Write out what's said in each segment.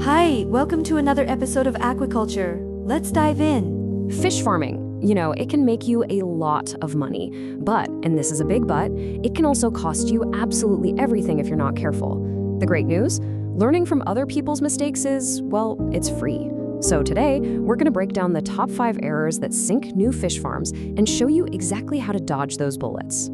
Hi, welcome to another episode of Aquaculture. Let's dive in. Fish farming, it can make you a lot of money. But, and this is a big but, it can also cost you absolutely everything if you're not careful. The great news? Learning from other people's mistakes is, well, it's free. So today, we're going to break down the top 5 errors that sink new fish farms and show you exactly how to dodge those bullets.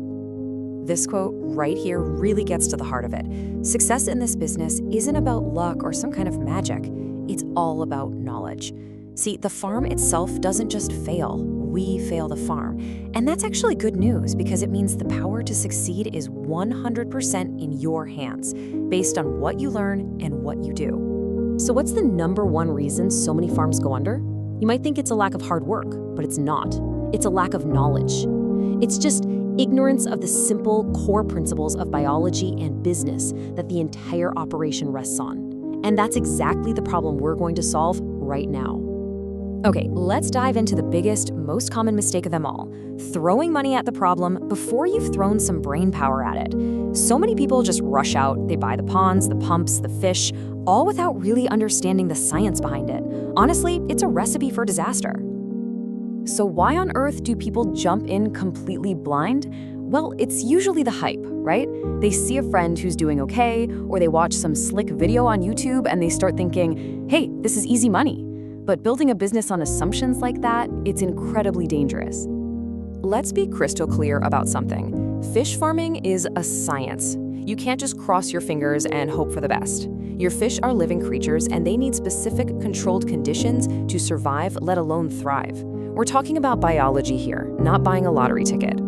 This quote right here really gets to the heart of it. Success in this business isn't about luck or some kind of magic. It's all about knowledge. See, the farm itself doesn't just fail. We fail the farm. And that's actually good news because it means the power to succeed is 100% in your hands, based on what you learn and what you do. So what's the number one reason so many farms go under? You might think it's a lack of hard work, but it's not. It's a lack of knowledge. It's just ignorance of the simple core principles of biology and business that the entire operation rests on. And that's exactly the problem we're going to solve right now. Okay, let's dive into the biggest, most common mistake of them all, throwing money at the problem before you've thrown some brain power at it. So many people just rush out, they buy the ponds, the pumps, the fish, all without really understanding the science behind it. Honestly, it's a recipe for disaster. So why on earth do people jump in completely blind? Well, it's usually the hype, right? They see a friend who's doing okay, or they watch some slick video on YouTube and they start thinking, hey, this is easy money. But building a business on assumptions like that, it's incredibly dangerous. Let's be crystal clear about something. Fish farming is a science. You can't just cross your fingers and hope for the best. Your fish are living creatures and they need specific controlled conditions to survive, let alone thrive. We're talking about biology here, not buying a lottery ticket.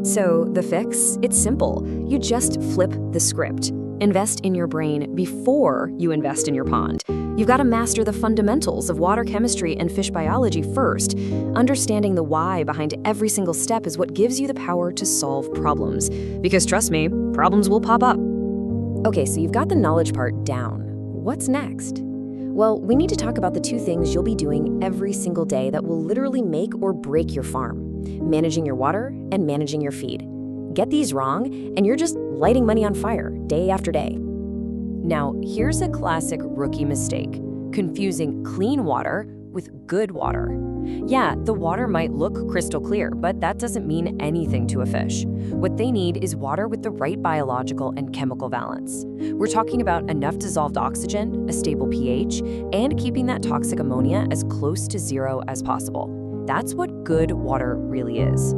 So the fix? It's simple. You just flip the script. Invest in your brain before you invest in your pond. You've got to master the fundamentals of water chemistry and fish biology first. Understanding the why behind every single step is what gives you the power to solve problems. Because trust me, problems will pop up. Okay, so you've got the knowledge part down. What's next? Well, we need to talk about the 2 things you'll be doing every single day that will literally make or break your farm: managing your water and managing your feed. Get these wrong, and you're just lighting money on fire day after day. Now, here's a classic rookie mistake: confusing clean water with good water. Yeah, the water might look crystal clear, but that doesn't mean anything to a fish. What they need is water with the right biological and chemical balance. We're talking about enough dissolved oxygen, a stable pH, and keeping that toxic ammonia as close to 0 as possible. That's what good water really is.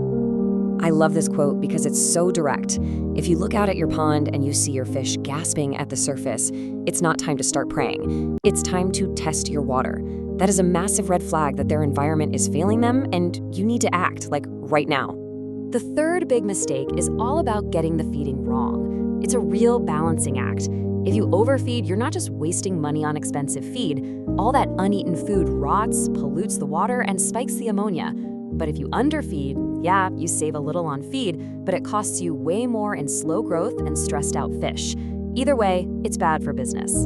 I love this quote because it's so direct. If you look out at your pond and you see your fish gasping at the surface, it's not time to start praying. It's time to test your water. That is a massive red flag that their environment is failing them, and you need to act, like right now. The third big mistake is all about getting the feeding wrong. It's a real balancing act. If you overfeed, you're not just wasting money on expensive feed. All that uneaten food rots, pollutes the water, and spikes the ammonia. But if you underfeed, yeah, you save a little on feed, but it costs you way more in slow growth and stressed out fish. Either way, it's bad for business.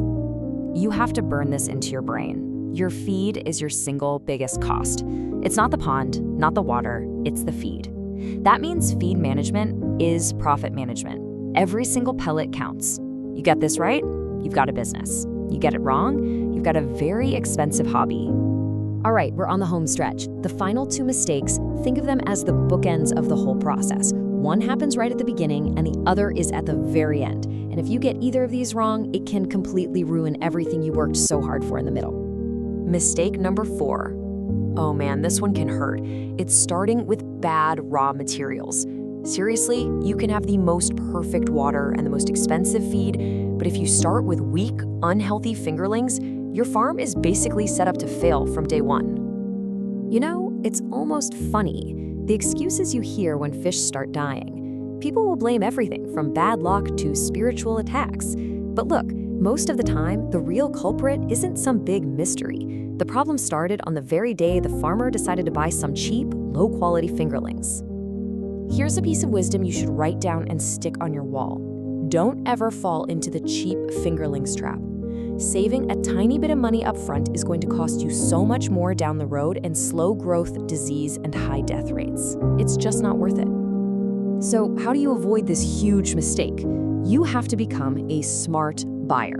You have to burn this into your brain. Your feed is your single biggest cost. It's not the pond, not the water, it's the feed. That means feed management is profit management. Every single pellet counts. You get this right, you've got a business. You get it wrong, you've got a very expensive hobby. All right, we're on the home stretch. The final 2 mistakes, think of them as the bookends of the whole process. One happens right at the beginning and the other is at the very end. And if you get either of these wrong, it can completely ruin everything you worked so hard for in the middle. Mistake number 4. Oh man, this one can hurt. It's starting with bad raw materials. Seriously, you can have the most perfect water and the most expensive feed, but if you start with weak, unhealthy fingerlings, your farm is basically set up to fail from day one. It's almost funny, the excuses you hear when fish start dying. People will blame everything from bad luck to spiritual attacks. But look, most of the time, the real culprit isn't some big mystery. The problem started on the very day the farmer decided to buy some cheap, low-quality fingerlings. Here's a piece of wisdom you should write down and stick on your wall. Don't ever fall into the cheap fingerlings trap. Saving a tiny bit of money up front is going to cost you so much more down the road in slow growth, disease, and high death rates. It's just not worth it. So how do you avoid this huge mistake? You have to become a smart buyer.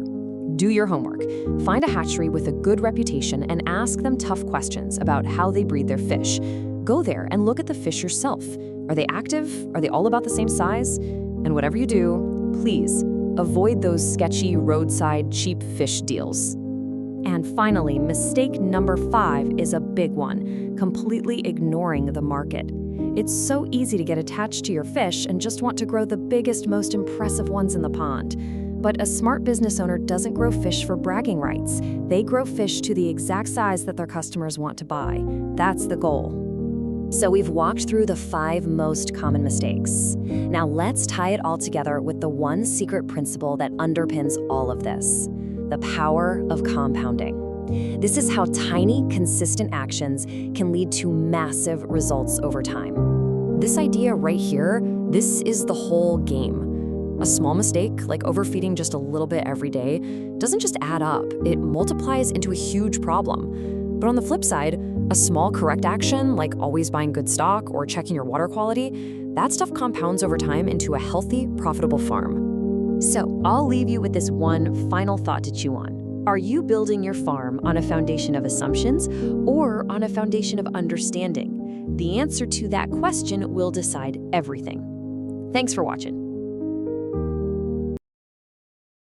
Do your homework. Find a hatchery with a good reputation and ask them tough questions about how they breed their fish. Go there and look at the fish yourself. Are they active? Are they all about the same size? And whatever you do, please avoid those sketchy roadside cheap fish deals. And finally, mistake number 5 is a big one: completely ignoring the market. It's so easy to get attached to your fish and just want to grow the biggest, most impressive ones in the pond. But a smart business owner doesn't grow fish for bragging rights. They grow fish to the exact size that their customers want to buy. That's the goal. So we've walked through the 5 most common mistakes. Now let's tie it all together with the one secret principle that underpins all of this: the power of compounding. This is how tiny, consistent actions can lead to massive results over time. This idea right here, this is the whole game. A small mistake, like overfeeding just a little bit every day, doesn't just add up, it multiplies into a huge problem. But on the flip side, a small correct action, like always buying good stock or checking your water quality, that stuff compounds over time into a healthy, profitable farm. So I'll leave you with this one final thought to chew on. Are you building your farm on a foundation of assumptions or on a foundation of understanding? The answer to that question will decide everything. Thanks for watching.